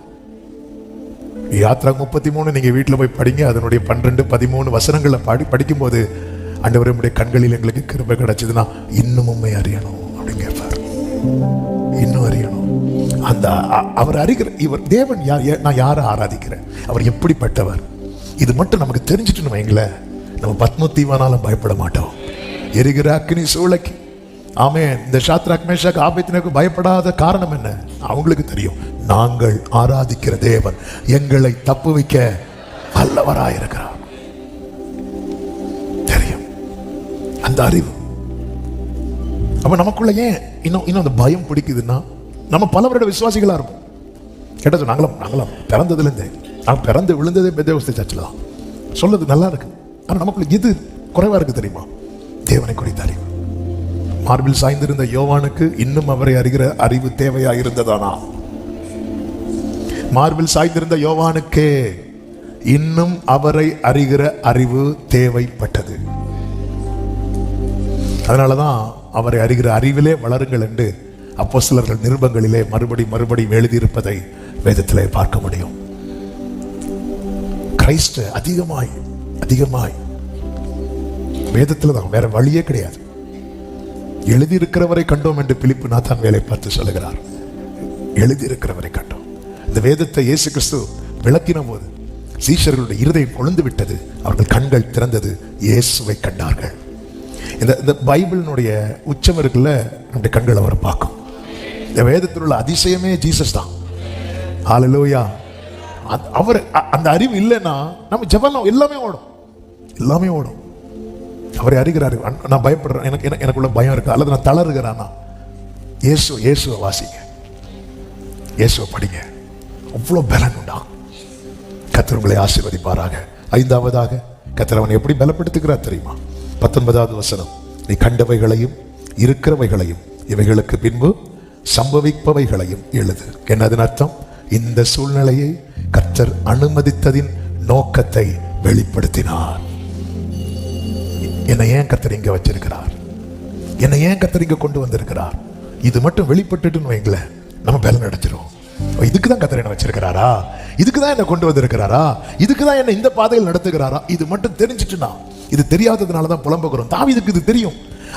யாத்ரா 33 நீங்க வீட்டுல போய் படிங்க. அதனுடைய 12, 13 வசனங்களை படிக்கும் போது, ஆண்டவரே உம்முடைய கண்களில் எங்களுக்கு கிருபை கிடைச்சதுன்னா இன்னும் உண்மை அறியணும் அப்படின்னு கேட்பார். இன்னும் அறியணும். அந்த அவர் அறிகிற இவர் தேவன் யார், நான் யாரை ஆராதிக்கிறேன், அவர் எப்படிப்பட்டவர், இது மட்டும் நமக்கு தெரிஞ்சுட்டு வைங்களேன், நம்ம பத்மத்தீவானாலும் பயப்பட மாட்டோம். எரிகிற அக்கினி சூளைக்கு இந்த ஷாத்ராக் மேஷாக் ஆபேத்நேகோ பயப்படாத காரணம் என்ன? அவங்களுக்கு தெரியும், நாங்கள் ஆராதிக்கிற தேவன் எங்களை தப்புவிக்க வல்லவராயிருக்கிறார். தெரியும் அந்த அறிவு. அப்ப நமக்குள்ள ஏன் இன்னும் அந்த பயம் பிடிக்குதுன்னா, நம்ம பல வருட விசுவாசிகளா இருப்போம். கேட்டது நாங்களாம் பிறந்ததுல இருந்தே, நான் பிறந்து விழுந்ததே பெந்தேகோஸ்தே சர்ச்சில் தான். சொல்றது நல்லா இருக்கு, ஆனா நமக்குள்ள எது குறைவா இருக்கு தெரியுமா? தேவனை குறித்த அறிவு. மார்பில் சாய்ந்திருந்த யோவானுக்கு இன்னும் அவரை அறிகிற அறிவு தேவையா இருந்ததானா? மார்பில் சாய்ந்திருந்த யோவானுக்கே இன்னும் அவரை அறிகிற அறிவு தேவைப்பட்டது. அதனாலதான் அவரை அறிகிற அறிவிலே வளருங்கள் என்று அப்போஸ்தலர்கள் நிருபங்களிலே மறுபடி எழுதியிருப்பதை வேதத்திலே பார்க்க முடியும். கிறிஸ்து அதிகமாய் வேதத்துல தான், வேற வழியே கிடையாது. எழுதியிருக்கிறவரை கண்டோம் என்று பிலிப்பு நாத்தான் வேலை பார்த்து சொல்லுகிறார். எழுதியிருக்கிறவரை கண்டோம். இந்த வேதத்தை இயேசு கிறிஸ்து விளக்கின போது சீஷர்களுடைய இருதயம் கொழுந்து விட்டது, அவர்கள் கண்கள் திறந்தது, இயேசுவை கண்டார்கள். இந்த பைபிளினுடைய உச்சம் இருக்குல்ல, நம்முடைய கண்கள் அவரை பார்க்கும். இந்த வேதத்தில் உள்ள அதிசயமே ஜீசஸ் தான். ஹல்லேலூயா. அவர் அந்த அறிவு இல்லைன்னா நம்ம ஜெபம் எல்லாமே ஓடும். அவரை அறிகிறாரு. நான் பயப்படுறேன், எனக்குள்ள பயம் இருக்கு, அல்லது நான் தளருகிறானா, இயேசுவை வாசிங்க, இயேசுவை படிங்க, அவ்வளோ பலன் உண்டாகும். கர்த்தர் உங்களை ஆசீர்வதிப்பாராக. 5ஆவதாக கர்த்தர் அவனை எப்படி பலப்படுத்துகிறார் தெரியுமா? 19வது வசனம், நீ கண்டவைகளையும் இருக்கிறவைகளையும் இவைகளுக்கு பின்பு சம்பவிப்பவைகளையும் எழுது. என்னது அர்த்தம்? இந்த சூழ்நிலையை கர்த்தர் அனுமதித்ததின் நோக்கத்தை வெளிப்படுத்தினார். என்னை ஏன் கர்த்தர் இங்க வச்சிருக்கிறார், என்னை ஏன் கர்த்தர் இங்க கொண்டு வந்திருக்கிறார், இது மட்டும் வெளிப்பட்டுன்னு வைங்களேன், நம்ம பலன் அடைச்சிரும். இதுக்குதான் கர்த்தர் என்ன வச்சிருக்கிறாரா, இதுக்குதான் என்ன கொண்டு வந்திருக்கிறாரா, இதுக்குதான் என்ன இந்த பாதையில் நடத்துகிறாரா, இது மட்டும் தெரிஞ்சிட்டுனா. இது தெரியாததுனாலதான் புலம்புகிறோம். தாவீதுக்கு இது தெரியும்.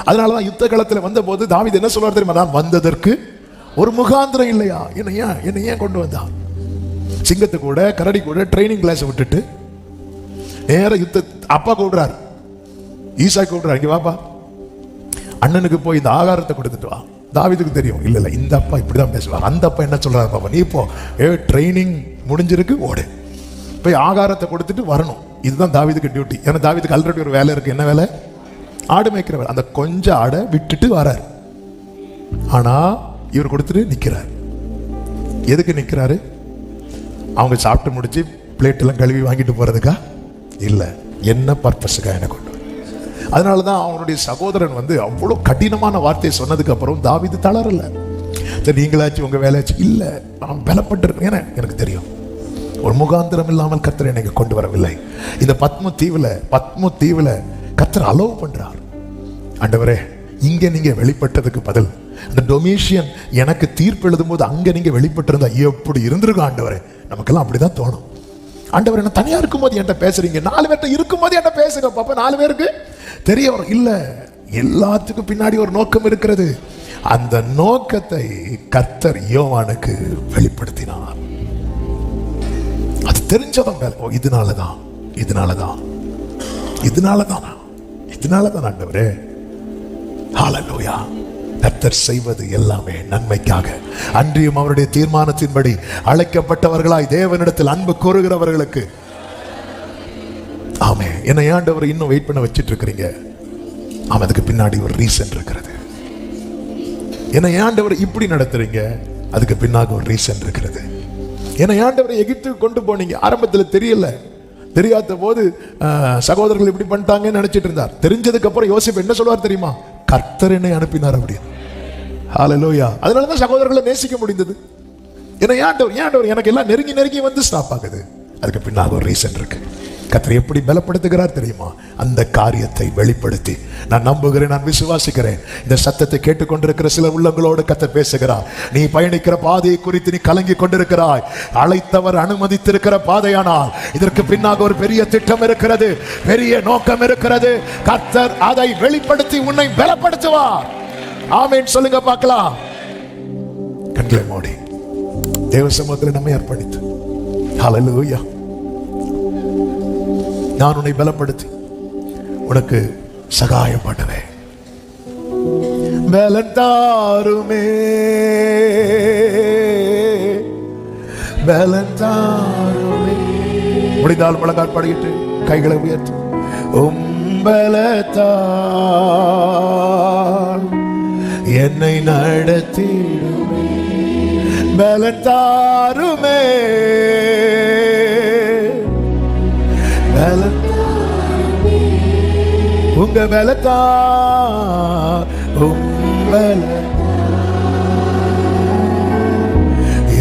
அதனாலதான் யுத்த களத்துல வந்த போது தாவீது என்ன சொல்றாரு தெரியுமா? நான் வந்ததற்கு ஒரு முகாந்திரம் இல்லையா, என்னை ஏன் கொண்டு வந்தா? சிங்கத்து கூட கரடி கூட ட்ரைனிங் கிளாஸ் விட்டுட்டு நேர யுத்த அப்பா கூடுறாரு, ஈசா கூடுறாரு, இங்க வாப்பா அண்ணனுக்கு போய் இந்த ஆகாரத்தை கொடுத்துட்டு வா. தாவீதுக்கு தெரியும், இல்ல இந்த அப்பா இப்படிதான் பேசுவார். அந்த அப்பா என்ன சொல்றாரு, பாப்பா நீ இப்போ ட்ரைனிங் முடிஞ்சிருக்கு, ஓடு போய் ஆகாரத்தை கொடுத்துட்டு வரணும். இதுதான் தாவீதுக்கு டியூட்டி. ஏன்னா தாவீதுக்கு ஆல்ரெடி ஒரு வேலை இருக்கு. என்ன வேலை? ஆடு மேய்க்கிற வேலை. அந்த கொஞ்சம் ஆடை விட்டுட்டு வராரு. ஆனா இவர் கொடுத்துட்டு நிக்கிறார். எதுக்கு நிக்கிறாரு? அவங்க சாப்பிட்டு முடிச்சு பிளேட் எல்லாம் கழுவி வாங்கிட்டு போறதுக்கா? இல்ல, என்ன பர்பஸுக்கா என்ன கொண்டு. அதனாலதான் அவனுடைய சகோதரன் அவ்வளவு கடினமான வார்த்தையை சொன்னதுக்கு அப்புறம் தாவீது தளரல. சரி நீங்களாச்சும் உங்க வேலையாச்சு இல்ல, நான் பலப்பட்டு எனக்கு தெரியும், ஒரு முகாந்திரம் இல்லாமல் கர்த்தர் எனக்கு கொண்டு வரவில்லை. இந்த பத்ம தீவுல கர்த்தர் அலோவ் பண்றார். ஆண்டவரே, இங்க நீங்க வெளிப்பட்டதுக்கு பதில் அந்த டொமிஷியன் எனக்கு தீர்ப்பு எழுதும் போது அங்க நீங்க வெளிப்பட்டிருந்தா எப்படி இருந்திருக்கும் ஆண்டவரே. நமக்கெல்லாம் அப்படிதான் தோணும். ஆண்டவர் என்ன தனியா இருக்கும்போது என்கிட்ட பேசுறீங்க, 4 பேர்ட்ட இருக்கும்போது என்கிட்ட பேசுங்க பாப்பா, 4 பேருக்கு தெரிய வரும். இல்ல, எல்லாத்துக்கும் பின்னாடி ஒரு நோக்கம் இருக்கிறது. அந்த நோக்கத்தை கர்த்தர் யோவானுக்கு வெளிப்படுத்தினார். அது தெரிஞ்சவங்க இதனாலதான் ஆண்டவரே. ஹல்லேலூயா. கர்த்தர் செய்வது எல்லாமே நன்மைக்காக, அன்றியும் அவருடைய தீர்மானத்தின்படி அழைக்கப்பட்டவர்களாய் தேவனிடத்தில் அன்பு கூறுகிறவர்களுக்கு. ஆமே. என்னை ஆண்டவர் இன்னும் வெயிட் பண்ண வச்சிட்டு இருக்கிறீங்க. அதுக்கு பின்னாடி ஒரு ரீசன் இருக்கிறது. என்னை ஆண்டவர் இப்படி நடத்துறீங்க, அதுக்கு பின்னாடி ஒரு ரீசன் இருக்கிறது. என்னை ஆண்டவரை எகிப்துக்கு கொண்டு போனீங்க, ஆரம்பத்தில் தெரியாத போது சகோதரர்கள் இப்படி பண்ணிட்டாங்கன்னு நினைச்சிட்டு இருந்தார். தெரிஞ்சதுக்கு அப்புறம் யோசிப்பு என்ன சொல்வார் தெரியுமா? கர்த்தர் என்னை அனுப்பினார் அப்படின்னு. ஹல்லேலூயா. அதனாலதான் சகோதரர்களை நேசிக்க முடிந்தது. ஏன்னா ஏன்டவர் எனக்கு எல்லாம் நெருங்கி நெருங்கி வந்து ஸ்டாப் ஆகுது. அதுக்கு பின்னாக ஒரு ரீசன் இருக்கு. கர்த்தர் எப்படி பலப்படுத்துகிறார் தெரியுமா? அந்த காரியத்தை வெளிப்படுத்தி நான் நம்புகிறேன், நான் விசுவாசிக்கிறேன். இந்த சத்தத்தை கேட்டுக்கொண்டிருக்கிற சில உள்ளங்களோடு கர்த்தர் பேசுகிறார். நீ பயணிக்கிற பாதையை குறித்து நீ கலங்கி கொண்டிருக்கிறாய். அழைத்தவர் அனுமதித்திருக்கிற பாதையானால் இதற்கு பின்னாக ஒரு பெரிய திட்டம் இருக்கிறது, பெரிய நோக்கம் இருக்கிறது. கர்த்தர் அதை வெளிப்படுத்தி உன்னை பலப்படுத்துவார். ஆமென் சொல்லுங்க பார்க்கலாம். கண்களை மூடி தேவ சமூகத்தில் நம்மை அர்ப்பணித்து, ஹல்லேலூயா. நான் உன்னை பலப்படுத்தி உனக்கு சகாயம் பண்ணுவேன். பலன் தாருமே, பலன் தாருமே. முடிந்தால் முழங்கால் படிக்கிட்டு கைகளை உயர்த்து. பலத்தால் என்னை நடத்திடுமே, பலன் தாருமே, உங்க பலத்தா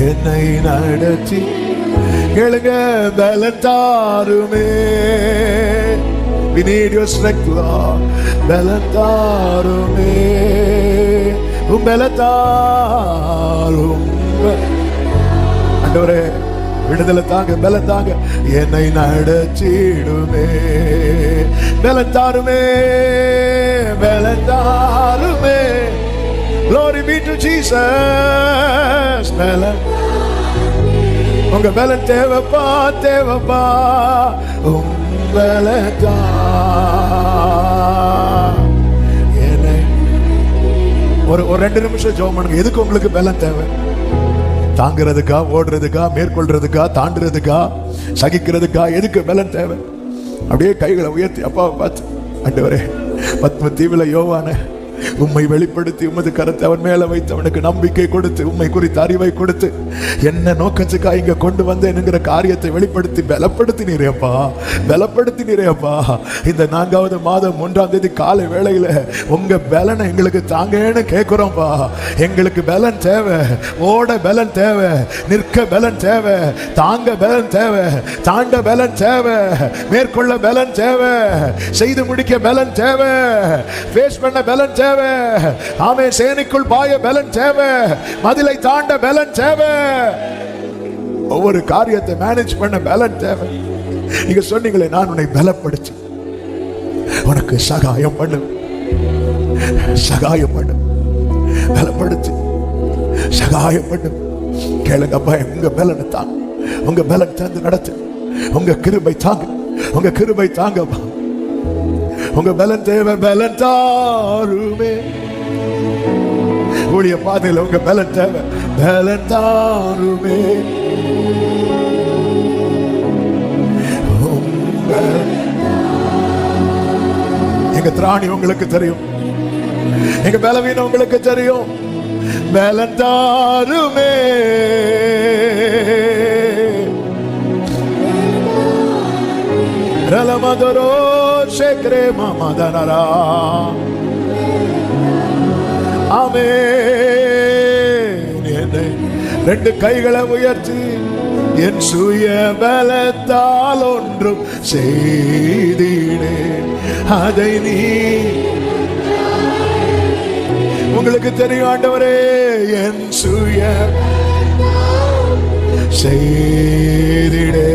என்னை நடத்தி கேளுங்க. பலத்தாருமே, we need your strength Lord. பலத்தாருமே, பலத்தாரும் ஆண்டவரே விடுதலை தாங்க, பலன் தாங்க. என்னை நடத்திடுமே, பலன் தாருமே, பலன் தாருமே. Glory be to Jesus. பலன் உங்க பலன் தேவப்பா, தேவப்பா. பலத்தா என்னை ஒரு 2 நிமிஷம் ஜெபம் பண்ணுங்க. எதுக்கு உங்களுக்கு பலன் தேவை? தாங்கிறதுக்கா, ஓடுறதுக்கா, மேற்கொள்றதுக்கா, தாண்டுறதுக்கா, சகிக்கிறதுக்கா? எதுக்கு பலன் தேவை? அப்படியே கைகளை உயர்த்தி அப்பாவை பார்த்து, ஆண்டவரே பத்ம தீவில யோவான உம்மை வெளிப்படுத்தி உமது கரத்தை அவன் மேல வைத்து அவனுக்கு நம்பிக்கை கொடுத்து உம்மை குறித்த அறிவை கொடுத்து என்ன நோக்கத்துக்காக இங்க கொண்டு வந்தேன்ங்கிற காரியத்தை வெளிப்படுத்தி பலப்படுத்தினீரேப்பா, பலப்படுத்தினீரேப்பா. இந்த 4வது மாதம் 1ஆம் தேதி காலை வேளையில உங்க பலனை எங்களுக்கு தாங்கன்னு கேட்கிறோம்ப்பா. எங்களுக்கு பலன் தேவை, ஓட பலன் தேவை, நிற்க பலன் தேவை, தாங்க பலன் தேவை, தாண்ட பலன் தேவை, மேற்கொள்ள பலன் தேவை, செய்து முடிக்க பலன் தேவை, ஃபேஸ் பண்ண பலன் தேவை. ஆமே, சேனைக்குள் பாய பலன் தேவை, மதிலை தாண்ட பலன் தேவை, ஒவ்வொரு காரியத்தை மேனேஜ் பண்ண பலன் தேவை. நீங்க சொன்னீங்களே, நான் உன்னை பலப்படுத்தி உனக்கு சகாயம் பண்ணு, சகாயம் பண்ணு, பலப்படுத்தி சகாயம் பண்ணு. கேளுங்க அப்பா, உங்க பலனை தாங்க, உங்க பலன் தந்து நடத்து, உங்க கிருபை தாங்க, உங்க கிருபை தாங்கப்பா. உங்க பலன் தேவை, பலன் தாருமே. ஊழிய பாதையில் உங்க பலன் தேவை, பலன் தாருமே. எங்க திராணி உங்களுக்கு தெரியும், எங்க பலவீனம் உங்களுக்கு தெரியும். பலன் தாருமே, ரலமதரோ சேக்ரே மாமதனரா. ஆமென். என்னை 2 கைகளை உயர்த்தி, என் சுய பலத்தால் ஒன்றும் செய்தீனே, அதை நீ உங்களுக்கு தெரியும் ஆண்டவரே. என் சுய செய்திடே,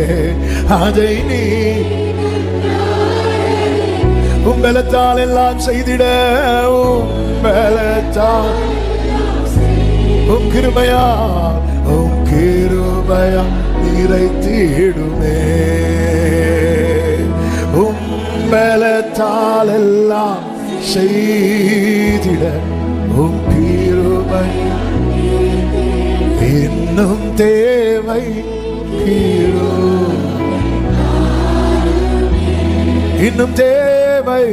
அதை நீ உம்பலத்தால் எல்லாம் செய்திட, உம்பலத்தால் கிருபையா, கிருபையா நிறைத்திடுமே. உம்பலத்தால் எல்லாம் செய்திட, கிருபை இன்னும் தேவை, இன்னும் தேவை.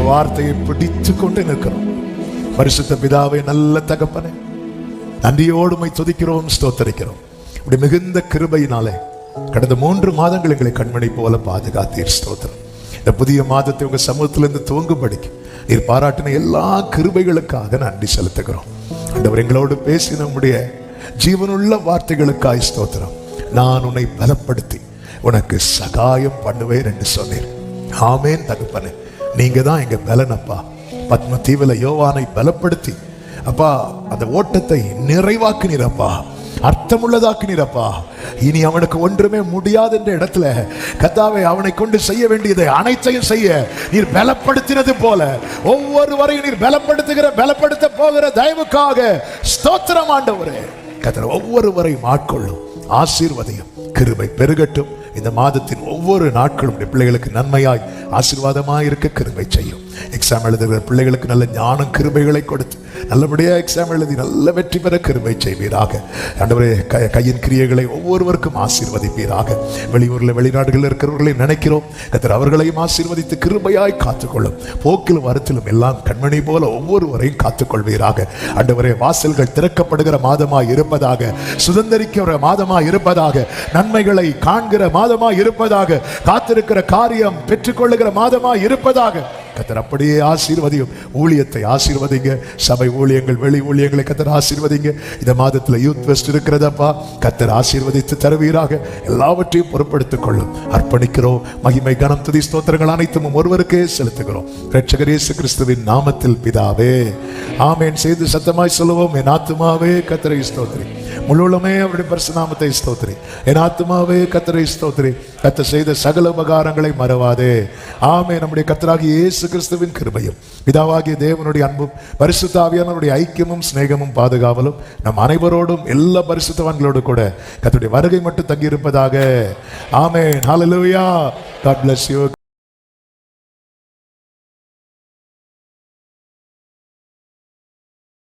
வார்த்தையை பிடித்துக் கொண்டு நிற்கிறோம். பரிசுத்த பிதாவை, நல்ல தகப்பனே, நன்றியோடுமை துதிக்கிறோம், ஸ்தோத்தரிக்கிறோம். இப்படி மிகுந்த கிருபையினாலே கடந்த 3 மாதங்கள் எங்களை கண்மணி போல பாதுகாத்தீர். ஸ்தோத்திரம். இந்த புதிய மாதத்தை உங்க சமூகத்திலிருந்து துவங்கும்படிக்கு நீர் பாராட்டின எல்லா கிருபைகளுக்காக நன்றி செலுத்துகிறோம். ஆண்டவர் எங்களோடு பேசி நம்முடைய ஜீவனுள்ள வார்த்தைகளுக்காய் ஸ்தோத்திரம். நான் உன்னை பலப்படுத்தி உனக்கு சகாயம் பண்ணுவேன் என்று சொன்னீர். ஆமேன் தகப்பனே, நீங்க தான் எங்க பலனப்பா. பத்ம தீவில யோவானை பலப்படுத்தி அப்பா அந்த ஓட்டத்தை நிறைவாக்குனீரப்பா, அர்த்தமுள்ளதாக்குனீரப்பா. இனி அவனுக்கு ஒன்றுமே முடியாது என்ற இடத்துல கர்த்தாவே அவனை கொண்டு செய்ய வேண்டியதை அனைத்தையும் செய்ய நீர் பலப்படுத்தினது போல ஒவ்வொருவரையும் நீர் பலப்படுத்த போகிற தயவுக்காக ஸ்தோத்திரம் ஆண்டவரே. கர்த்தர் ஒவ்வொருவரையும் ஆட்கொள்ளும், ஆசீர்வதியும், கிருபை பெருகட்டும். இந்த மாதத்தின் ஒவ்வொரு நாட்களும் பிள்ளைகளுக்கு நன்மையாய் ஆசீர்வாதமாய் இருக்க கிருபை செய்யும். எக்ஸாம் எழுதுகிற பிள்ளைகளுக்கு நல்ல ஞானம் கிருபைகளை கொடுத்து நல்லபடியா எக்ஸாம் எழுதி நல்ல வெற்றி பெற கிருபை செய்வீராக. ஆண்டவரே, கையின் கிரியைகளை ஒவ்வொருவருக்கும் ஆசீர்வதிப்பீராக. வெளியூர்ல வெளிநாடுகளில் இருக்கிறவர்களை நினைக்கிறோம் கர்த்தர், அவர்களையும் ஆசீர்வதித்து கிருபையாய் காத்துக்கொள்ளும். போக்கிலும் வரத்திலும் எல்லாம் கண்மணி போல ஒவ்வொருவரையும் காத்துக்கொள்வீராக. ஆண்டவரே, வாசல்கள் திறக்கப்படுகிற மாதமாய் இருப்பதாக, சுதந்திரிக்கிற மாதமாய் இருப்பதாக, நன்மைகளை காண்கிற மாதமாய் இருப்பதாக, காத்திருக்கிற காரியம் பெற்றுக்கொள்ளுகிற மாதமாய் இருப்பதாக. கர்த்தர் அப்படியே ஆசீர்வதியும். ஊழியத்தை ஆசீர்வதிங்க, சபை ஊழியங்கள், வெளி ஊழியங்களை கர்த்தர் ஆசீர்வதிங்க. இந்த மாதத்தில் யூத் வெஸ்ட் இருக்கிறதப்பா, கர்த்தர் ஆசீர்வதித்து தருவீராக. எல்லாவற்றையும் பொறுப்படுத்திக் கொள்ளும். அர்ப்பணிக்கிறோம். மகிமை, கனம், துதி, ஸ்தோத்திரங்கள் அனைத்தும் ஒருவருக்கே செலுத்துகிறோம். இரட்சகர் இயேசு கிறிஸ்துவின் நாமத்தில் பிதாவே, ஆமென். செய்து சத்தமாய் சொல்லுவோம். என் ஆத்துமாவே கர்த்தரை ஸ்தோத்திரி, முழுவலுமே அவருடைய பரிசுத்த நாமத்தை ஸ்தோத்திரி. என் ஆத்துமாவே கர்த்தரை ஸ்தோத்திரி, கர்த்தர் செய்த சகல உபகாரங்களை மறவாதே. ஆமென். நம்முடைய கர்த்தராகிய இயேசு கிறிஸ்துவின் கிருபையும் பிதாவாகிய தேவனுடைய அன்பும் பரிசுத்த ஆவியானவருடைய ஐக்கியமும் சிநேகமும் பாதுகாவலும் நம் அனைவரோடும் எல்லா பரிசுத்தவான்களோடு கூட கர்த்தருடைய வருகை மட்டும் தங்கி இருப்பதாக. ஆமென். ஹல்லேலூயா. God bless you.